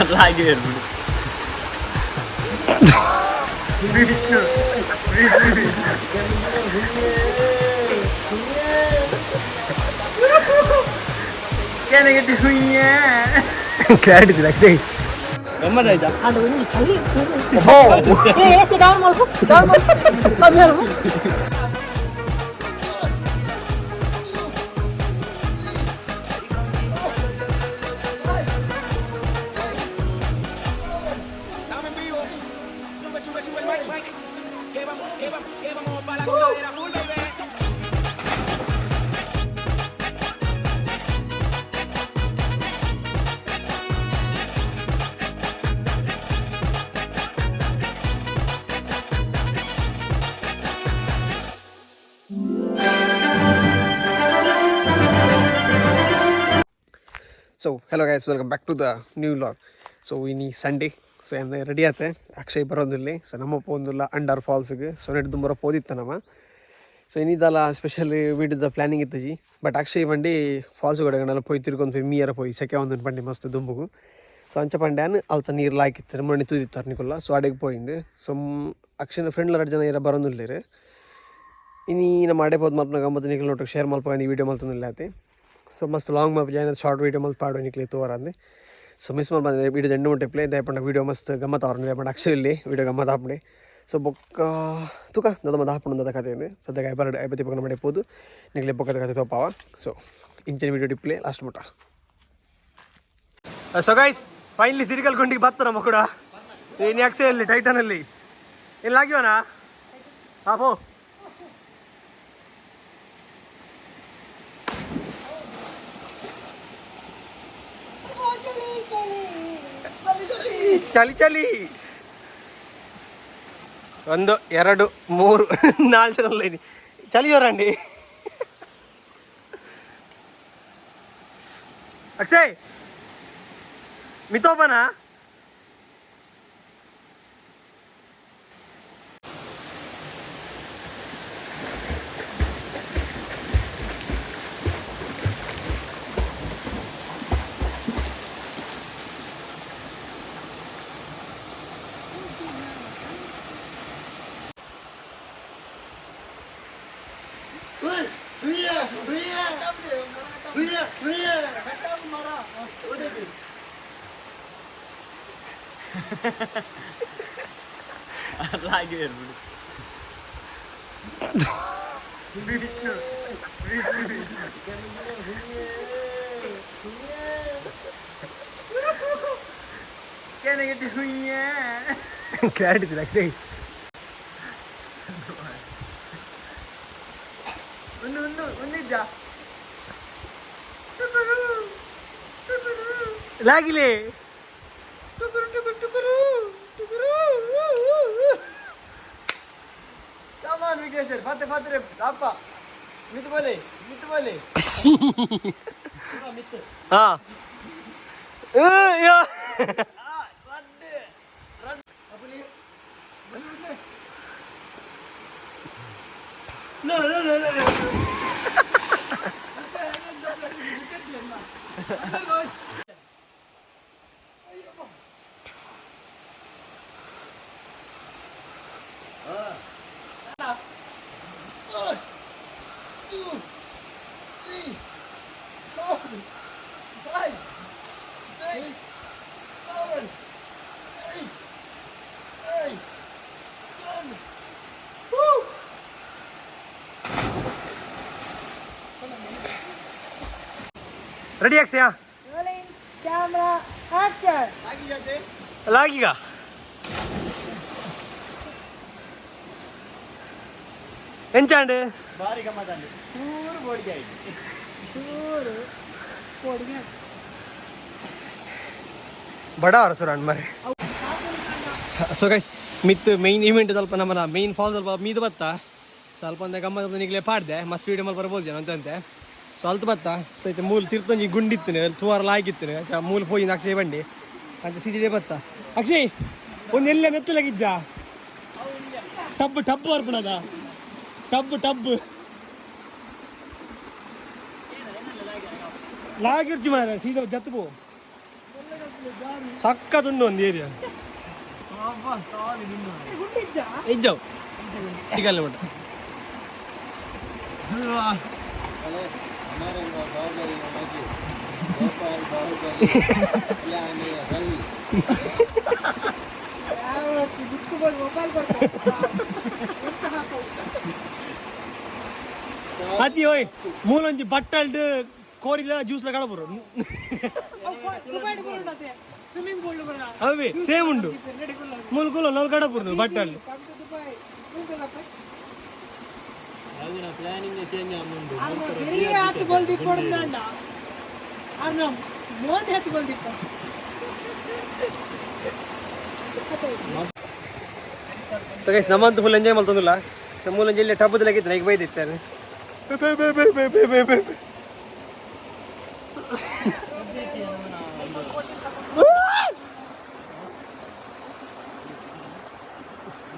అలాగే clarity like ಗಮ್ಮತ್ ಆಯ್ತಾ so hello guys, welcome back to the new vlog. So ಇನ್ನು ಸಂಡೇ ಸೊ ಏನು ರೆಡಿ ಆತೆ ಅಕ್ಷಯ್ ಬರೋದಿಲ್ಲ. ಸೊ ನಮ್ಮಪ್ಪ ಒಂದಿಲ್ಲ ಅಂಡರ್ ಫಾಲ್ಸ್ಗೆ ಸೊ ನೆಟ್ಟು ತುಂಬ ಪೋದಿತ್ತ ನಮ್ಮ. ಸೊ ಇನ್ನಿದಲ್ಲ ಸ್ಪೆಷಲ್ ವೀಡಿಯೋದ ಪ್ಲಾನಿಂಗ್ ಇತ್ತು ಜಿ. ಬಟ್ ಅಕ್ಷಯ್ ಬಂಡಿ ಫಾಲ್ಸ್ ಗಡೆಗಳೆಲ್ಲ ಪೋಯ್ ತಿರ್ಕೊಂಡು ಪೋಯ್ ಮೀಯರ ಪೋಯ್ ಸೆಕೆ ಒಂದು ಬಂಡಿ ಮಸ್ತ್ ದುಂಬುಗು. ಸೊ ಅಂಚ ಪಂಡ್ಯಾನ್ ಅಲ್ತ ನೀರು ಲಾಕಿತ್ತು ಮಣ್ಣಿ ತೂದಿತ್ತು ಅರ್ನಿಕೊಲ್ಲ. ಸೊ ಅಡೆಗೆ ಪೋಯಿಂದು. ಸೊ ಅಕ್ಷಯನ ಫ್ರೆಂಡ್ಲ 2 ಜನ ಇರ ಬರೋದಿಲ್ಲ. ಇನ್ನು ನಮ್ಮ ಅಡೆ ಹೋದ್ ಮಲ್ಪನ ಗಮ್ಮತ್ತು ನಿಖಲ್ ನೋಟಕ್ಕೆ ಶೇರ್ ಮಲ್ಪಂದು ವೀಡಿಯೋ ಮಲ್ತನಿಲ್ಲ ಆಯ್ತು. ಸೊ ಮಸ್ತ್ ಲಾಂಗ್ ಮಲ್ಪ್ ಜಾಯ್ನ ಶಾರ್ಟ್ ವೀಡಿಯೋ ಮಲ್ತ್ ಪಾಡೋ ನಿಕ್ಲಿ ತೋರಂದು. ಸೊ ಮಿಸ್ ಮಾಡಿ ಬಂದಿದೆ ವೀಡಿಯೋ 2 ಗಂಟೆ ಪ್ಲೇ ದಯಪಂಡ ವೀಡಿಯೋ ಮಸ್ತ್ ಗಮ್ಮತ್ ಅವ್ರನ್ನ ದಯಪಂಡ ಅಕ್ಷಯ್ ಇಲ್ಲಿ ವೀಡಿಯೋ ಗಮ್ಮತ್ ಹಾಪಣೆ. ಸೊ ಬೊಕ್ಕ ತುಕ ದದ ಮದ ಹಾಪಣದ ಕಥೆ ಇದೆ ಸದ್ಯಕ್ಕೆ ಐಬತ್ತಿ ಪಕ್ಕ ಮಾಡಿ ಪೋದು ನಿಕ್ಲೆ ಬೊಕ್ಕದ ಕಥೆ ತೋಪಾವ. ಸೊ ಇಂಚಿನ ವೀಡಿಯೋ ಡಿಪ್ಲೇ ಲಾಸ್ಟ್ ಮುಟ. ಸೊ ಗೈಸ್ ಫೈನಲಿ ಸಿರಿಕಲ್ ಕೊಂಡಿಗೆ ಬತ್ತ ನಮ್ಮ ಕೂಡ ಏನು ಅಕ್ಷಯಲ್ಲಿ ಟೈಟನಲ್ಲಿ ಎಲ್ಲಿ ಆಗಿವನಾ ಹಾಪೋ ಚಳಿ ಚಳಿ 1 2 3 4 ಜನ ಚಳಿ ಜ್ವರಂಡಿ. ಅಕ್ಷಯ್ ಮಿತೋಬನಾ అలాగే ಕ್ಲಾರಿಟಿ ಲೈಕ್ లాగిలే టుకురు టుకురు టుకురు టుకురు సామాన్ వికేసర్ ఫాతే ఫాతే రే రాపా మిత్ బోలే మిత్ ఆ యా రడ్ అపులి no no no no ready Akshay rolling camera action लागेगा ಎಂಚಾಂಡ್ ಭಾರಿ ಗಮ್ಮತ್ತಂడి ಚೂರು ಬೋಡಿಗೆ ಆಯ್ತು ಚೂರು ಬೋಡಿಗೆ ಬಡ ಅವರಸುರಾನ್ ಮರೆ. ಸೊ ಗೈಸ್ ಮಿತ್ ಮೈನ್ ಇವೆಂಟ್ ಸ್ವಲ್ಪ ನಮ್ಮನ್ನ ಮೈನ್ ಫಾಲ್ ಸ್ವಲ್ಪ ಮೀದು ಬತ್ತ ಸ್ವಲ್ಪ ಒಂದು ಗಮ್ಮತ್ ನಿಗ್ಲೇ ಪಾಡ್ದೆ ಮಸ್ತ್ ವೀಡಿಯೋ ಮಾಡಿ ಬರ್ಬೋದು ಜನ ಅಂತಂತೆ. ಸೊ ಅಲ್ತು ಬತ್ತ ಸೊ ಐತೆ ಮೂಲ ತಿರ್ತಂಜಿ ಗುಂಡಿತ್ತಿನ ತೂವಾರ ಲಾಗಿತ್ತಿನ ಮೂಲ ಹೋಗಿ ಅಕ್ಷಯ್ ಬಂಡಿ ಅಂತ ಸಿಜಿಡೆ ಬತ್ತ ಅಕ್ಷಯ್ ಒಂದು ಎಲ್ಲ ಮೆತ್ತಲಾಗಿಜ್ಜ ಟಬ್ ಟಬ್ ಬರ್ಬಿಡದ ಟಬ್ ಲಾಗಿರ್ಜಿ ಮಾರ ಸೀದಾ ಜತ್ತು ಪೋ ಸಕ್ಕದುಂಡು ಒಂದು ಏರಿಯಾ ಇಜ್ಜವು ಚಿಕನ್ ಮಟ ಅತಿ ಹೋಯ್ ಮೂಲೊಂಜಿ ಬಟ್ಟಲ್ಡ್ ಕೋರಿಲ ಜ್ಯೂಸ್ಲ ಕಡಪುರು ಅವೇ ಸೇಮ್ ಉಂಡು ಮುಲ್ಕುಲ ನಲ್ ಕಡಪುರು ಬಟ್ಟಲ್ ಪ್ಲಾನಿಂಗ್ ಚೇಂಜ್ ಆಗುಂಡು ಸೊ ಗೈಸ್ ನಮ್ಮಂತೂ ಫುಲ್ ಎಂಜಾಯ್ ಮಾಡ್ತಂದಿಲ್ಲ ಸೊ ಮೂಲಂಜಿ ಇಲ್ಲಿ ಟಬ್ಬದಲ್ಲಾಗಿತ್ತು ಈಗ ಬೈದಿತ್ತಾನೆ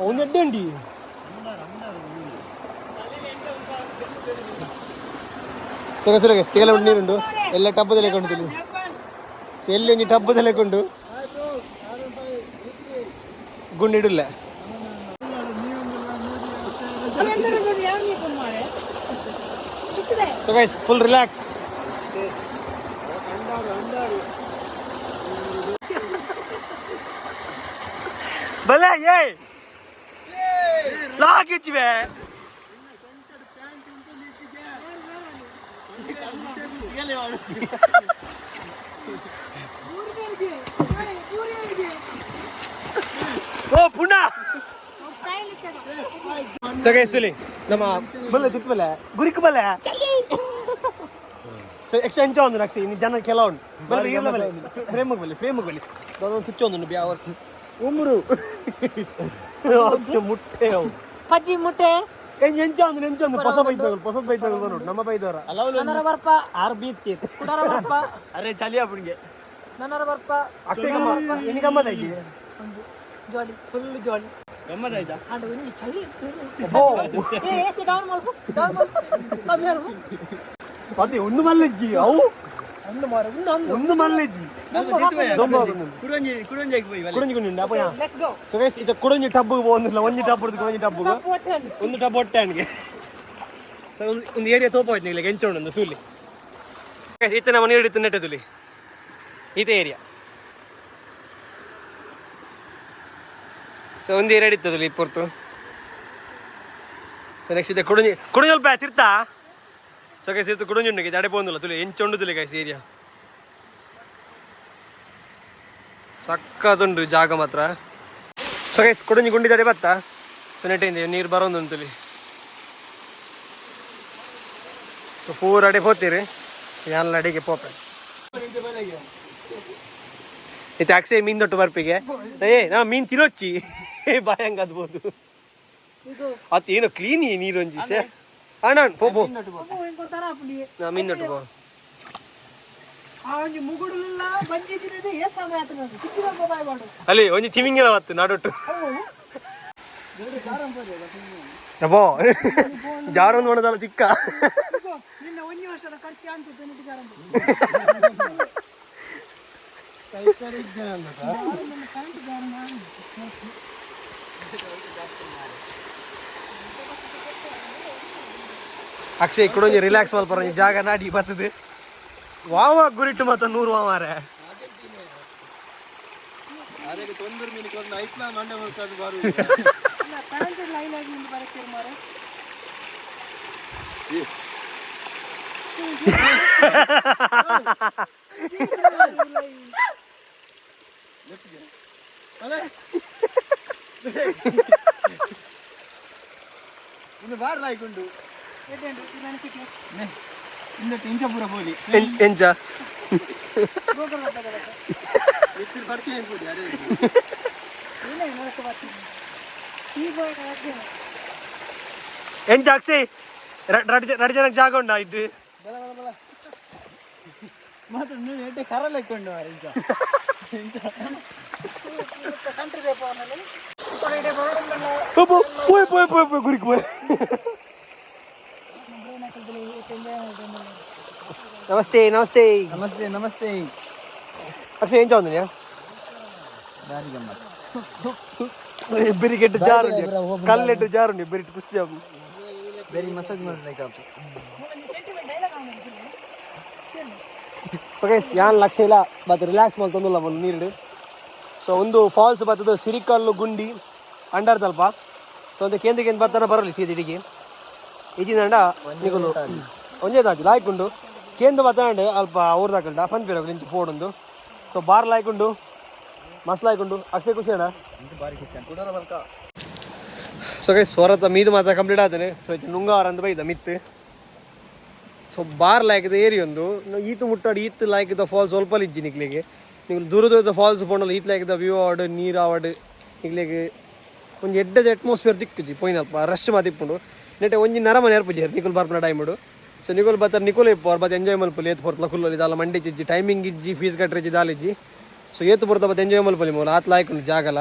ಅವನು ಎಡ್ಡಂಡಿ ಸರಿ ಸರಿ ಗೈಸ್ ತಿಗಲ ನೀರುಂಡು ಎಲ್ಲ ಟಬ್ಬದಲ್ಲೇ ಕೊಂಡು ಸೊ ಎಲ್ಲಿ ಒಂಜಿ ಟಬ್ಬದಲ್ಲೇ ಕೊಂಡು ಗುಂಡಿಡಲ್ಲ ಸೊ ಗೈಸ್ ಫುಲ್ ರಿಲ್ಯಾಕ್ಸ್ ಬಲೆ ಏ ಲಾಗಿಚ್ವೆ ಓ ಪುನಃ ಸೊ ಗೈಸ್ ಇಲ್ಲಿ ನಮ್ಮ ಬಲ್ಲೆ ತಿಪ್ಪಲೆ ಗುರಿಕ್ ಬಲ್ಲೆ ಸೊ ಎಕ್ಸ್ಚೇಂಜ್ ಒಂದು ನಕ್ಷಿ ಇನ್ನು ಜನ ಕೆಲವು ಬಲ್ಲೆ ಇರಲ ಬಲ್ಲೆ ಫ್ರೇಮ್ ಬಲ್ಲಿ ಅದೊಂದು ಕುಚ್ಚೊಂದು ಬ್ಯಾವರ್ಸ್ ಉಮ್ರು ಮುಟ್ಟೆ ಅವು ಪಜ್ಜಿ ಮುಟ್ಟೆ ಎಂಚೊಂದು ಹೊಸ ಬೈತಗಳು ನೋಡು ನಮ್ಮ ಬೈದವರ ನನ್ನರ ಬರ್ಪ ಆರ್ ಬೀತ್ ಕುಡರ ಬರ್ಪ ಅರೆ ಚಲಿ ಅಪ್ಪನಿಗೆ ನನ್ನರ ಬರ್ಪ ಅಕ್ಷಯ್ ಗಮ್ಮ ಎನಿ ಗಮ್ಮತ್ ಆಗಿ ಜಾಲಿ ಫುಲ್ ಜಾಲಿ ಗಮ್ಮತ್ ಆಯ್ತಾ ಆಂಡ ಒಂದು ಚಳಿ ಏ ಏಸಿ ಡೌನ್ ಮಾಡ್ಕೊ ಕಮ್ಮಿ ಮಾಡು ಅದೇ ಒಂದು ಮಲ್ಲೆಜ್ಜಿ ಅವು ಒಂದು ಮಾರು ಒಂದು ಮಲ್ಲೆಜ್ಜಿ ಕುಡಂಜಿ ಕುಡಂಜಿ ಅಪ್ಪ ಲೆಟ್ಸ್ ಗೋ ಸೊ ಗೈಸ್ ಇದು ಕುಡಂಜಿ ಟಬ್ಬಿಗೆ പോകുന്നിಲ್ಲ ಒಂಜಿ ಟಬ್ ಕುಡಂಜಿ ಟಬ್ಬಿಗೆ ಒಂದು ಟಬ್ ಹೊಟ್ಟೆ ಅವನಿಗೆ ಸೊ ಒಂದು ಏರಿಯಾ ತೋಪ ಹೋಯ್ತು ಇಲ್ಲ ಎಂಚೋಣ ಒಂದು ತೂಲಿ ಈತ ನಮ್ಮ ನೀರು ಹಿಡಿತು ನೆಟ್ಟೆ ತುಲಿ ಈತ ಏರಿಯಾ ಸೊ ಒಂದು ಏರಿಯಾ ಹಿಡಿತದಲ್ಲಿ ಇಪ್ಪತ್ತು ಸೊ ನೆಕ್ಸ್ಟ್ ಇದೆ ಕುಡಂಜಿ ಸ್ವಲ್ಪ ತಿರ್ತಾ ಸೊ ಗೈಸ್ ಇರ್ತು ಕುಡಂಜಿ ಉಂಡಿಗೆ ಅಡೆ ಪೋಂದಿಲ್ಲ ತುಲಿ ಎಂಚೊಂಡು ತುಲಿ ಗೈಸ್ ಏರಿಯಾ ಸಕ್ಕದುಂಡು ಜಾಗ ಮಾತ್ರ ಸೊ ಗೈಸ್ ಕುಡಂಜಿ ಗುಂಡಿ ತಡೆ ಬತ್ತಾ ಸೊ ನೆಟ್ಟಿಂದ ನೀರು ಬರೋದು ತುಲಿ ಸೊ ಪೂರ ಅಡೆ ಹೋಗ್ತೀರಿ ಎಲ್ಲ ಅಡಿಗೆ ಪೋಪೆ ಇದು ಅಕ್ಷಯ್ ಮೀನ್ ದೊಟ್ಟು ಬರ್ಪಿಗೆ ಏ ನಾ ಮೀನ್ ತಿನ್ನೊಚ್ಚಿ ಬಾಯಂಗ ಅದ್ಬೋದು ಅತ್ ಏನೋ ಕ್ಲೀನ್ ನೀರು ಒಂಜಿ ಸೇ ಅಣ್ಣ ಪೋಪೋ ನಾ ಮೀನ್ ದೊಟ್ಟು ಪೋ ಅಲ್ಲಿ ಒಂಜಿ ತಿಮಿಂಗಿನ ಅವತ್ತು ನಾಡೊಟ್ಟು ಅಬ್ಬೋ ಜಾರೊಂದು ಮಾಡೋದಲ್ಲ ಚಿಕ್ಕ ಅಕ್ಷಯ್ ಕುಡೊಂಜಿ ರಿಲ್ಯಾಕ್ಸ್ ಮಲ್ಪರ ಜಾಗ ನಾಡಿ ಬರ್ತದೆ ವಾವ ಗುರಿಟ್ಟು ಮತ್ತ 100 ವಾಮಾರೆ ತೊಂದರೆ ಮೀನಿಗೆ ಒಂದು ಐಕ್ಲ ಮಂಡೆ ಹೋಗ್ತದೆ ಬಾರು ಲೈನ್ ಆಗಿ ಮುಂದೆ ಬರಕ್ಕೆ ಮಾರೆ ಇನ್ನು ಬಾರ್ ಲಾಯ್ಕೊಂಡು ಇನ್ನು ಎಂಚ ಪೂರ ಬೋಲಿ ಎಂಚ ಎಷ್ಟು ಬರ್ತೀನಿ ಅನ್ಕೊಡಿ ಅದೇ ಎಂಚ ಅಕ್ಷಯ್ ರಡ್ ಜನಕ್ಕೆ ಜಾಗ ಉಂಡ ಇದ್ದು ಮಾತ್ರ ನೀವು ಎಡ್ಡೆ ಕರಲ್ಲ ಇಟ್ಕೊಂಡು పోయి గురికి పోయి నమస్తే నమస్తే నమస్తే నమస్తే అక్షయ్ ఏం చదువుతుంది బిరికెట్టు జారుండి కళ్ళెట్టు జారుండి బిరిటి కుస్తీ వెరీ ಮಸಾಜ್ ಮಾಡ್ಲಿಕ್ಕೆ ಸೊ ಗೈಸ್ ಯಾನ್ ಲಕ್ಷ ಇಲ್ಲ ಬಟ್ ರಿಲ್ಯಾಕ್ಸ್ ಮಾಡ್ತಂದಿಲ್ಲ ಒಂದು ನೀರು ಸೊ ಒಂದು ಫಾಲ್ಸ್ ಬರ್ತದೆ ಸಿರಿಕಲ್ಲು ಗುಂಡಿ ಅಂಡರ್ ತಲ್ಪ ಸೊ ಅಂತ ಕೇಂದ್ರಕ್ಕೆ ಏನು ಬರ್ತಾನೆ ಬರಲಿ ಸೀದಿಡಿಗೆ ಇದಿಂದಂಡ ನಿಗುಲು ಒಂದೇದಾಜು ಲಾಯ್ಕೊಂಡು ಕೇಂದ್ರ ಬರ್ತಾನೆ ಅಲ್ಪ ಅವ್ರದಾಕಂಡ ಫನ್ ಪೇರ ನಿಂತು ಫೋಡೊಂದು ಸೊ ಬಾರ್ ಲಾಯ್ಕೊಂಡು ಮಸ್ತ್ ಲಾಯ್ಕೊಂಡು ಅಕ್ಷಯ್ ಖುಷಿ ಅಣ್ಣ ಸೊ ಗೈಸ್ ಸ್ವರತ ಮೀದು ಮಾತ್ರ ಕಂಪ್ಲೀಟ್ ಆತೇನೆ ಸೊ ಇದು ನುಂಗಾರ ಅಂತ ಬೈದ ಮಿತ್ತು ಸೊ ಬಾರ್ ಲಾಯ್ಕಿದ ಏರಿ ಒಂದು ಈತು ಮುಟ್ಟಾಡಿ ಈತ್ ಲಾಯ್ಕಿದ ಫಾಲ್ಸ್ ಸ್ವಲ್ಪ ಇಜ್ಜಿ ನಿಕ್ಲಿಗೆ ನೀವು ದೂರ ದೂರದ ಫಾಲ್ಸ್ ಪೋಂಡಲ್ಲ ಈತ್ ಲಾಯ್ಕಿದ ವ್ಯೂ ಆವಡ್ ನೀರು ಆವಡ್ ನಿಕ್ಲಿಗೆ ಒಂದು ಎಡ್ಡದ ಅಟ್ಮಾಸ್ಫಿಯರ್ ದಿಕ್ಕುಜಿ ಪೋಯ್ನಲ್ಪ ರಶ್ ಮಾತಿಪ್ಪುಂಡು ನೆಟ್ಟೆ ಒಂಜಿ ನರಮನೆ ಏರ್ಪುಜಿ ನಿಕುಲ್ ಬರ್ಪನ ಟೈಮುಡು ಸೊ ನಿಕುಲ್ ಬರ್ತಾರೆ ನಿಕುಲ್ ಇಪ್ಪು ಬತ್ ಎಂಜಾಯ್ ಮಲ್ಪಲಿ ಏತ್ ಪೊರ್ತಲ ಕುಲ್ಲಲ್ಲಿ ದಾಲ ಮಂಡಿ ಇಜ್ಜಿ ಟೈಮಿಂಗ್ ಇಜ್ಜಿ ಫೀಸ್ ಕಟ್ರಿಜ್ಜಿ ದಾಲಿಜ್ಜಿ ಸೊ ಏತು ಪೊರ್ತ ಬತ್ ಎಂಜಾಯ್ ಮಲ್ಪಲಿ ಮೂಲ ಆತ್ ಲಾಯ್ಕೊಂಡು ಜಾಗಲ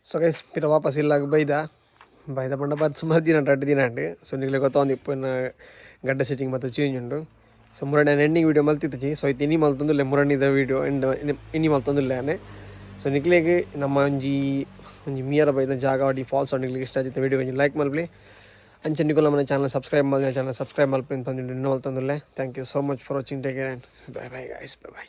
ಸೊ ಗೈಸ್ ಪಿರ ವಾಪಸ್ ಇಲ್ಲ ಬೈದ ಪಂಡ ಬತ್ ಸುಮಾರು ದಿನ ಅಡ್ಡು ದಿನ ಅಂಡು ಸೊ ನಿಗ್ಲೆ ಗೊತ್ತೊಂದು ಇಪ್ಪನ ಗಡ್ಡ ಸೆಟ್ಟಿಂಗ್ ಮತ್ತು ಚೇಂಜ್ ಉಂಡು ಸೊ ಮುರಣ್ಣ ಎಂಡಿಂಗ್ ವೀಡಿಯೋ ಮಲ್ತಿತ್ತು ಸೊ ಇದು ಇನ್ನಿ ಮಲ್ತೊಂದಿಲ್ಲ ಮುರಣ್ಣಿದ ವೀಡಿಯೋ ಎಂಡ್ ಇನ್ನಿ ಮಲ್ತೊಂದಿಲ್ಲಾನೆ ಸೊ ನಿಕ್ಲೆಗೆ ನಮ್ಮ ಒಂಜಿ ಮಿಯರ ಬೈದ ಜಾಗ ಅಡಿ ಫಾಲ್ಸ್ ನಿಗ್ಲಿಗೆ ಇಷ್ಟ ಆಯ್ತು ವೀಡಿಯೋ ಒಂಜಿ ಲೈಕ್ ಮಲ್ಪಲಿ ಅಂಚೆ ನಿಕುಲ್ ನಮ್ಮ ಚಾನಲ್ ಸಬ್ಸ್ಕ್ರೈಬ್ ಮಾಡಿ ಚಾನಲ್ ಸಬ್ಸ್ಕ್ರೈಬ್ ಮಲ್ಪಲಿ ಅಂತ ಇನ್ನೂ ಮಲ್ತೊಂದಿಲ್ಲ thank you so much for watching take care and bye bye guys bye by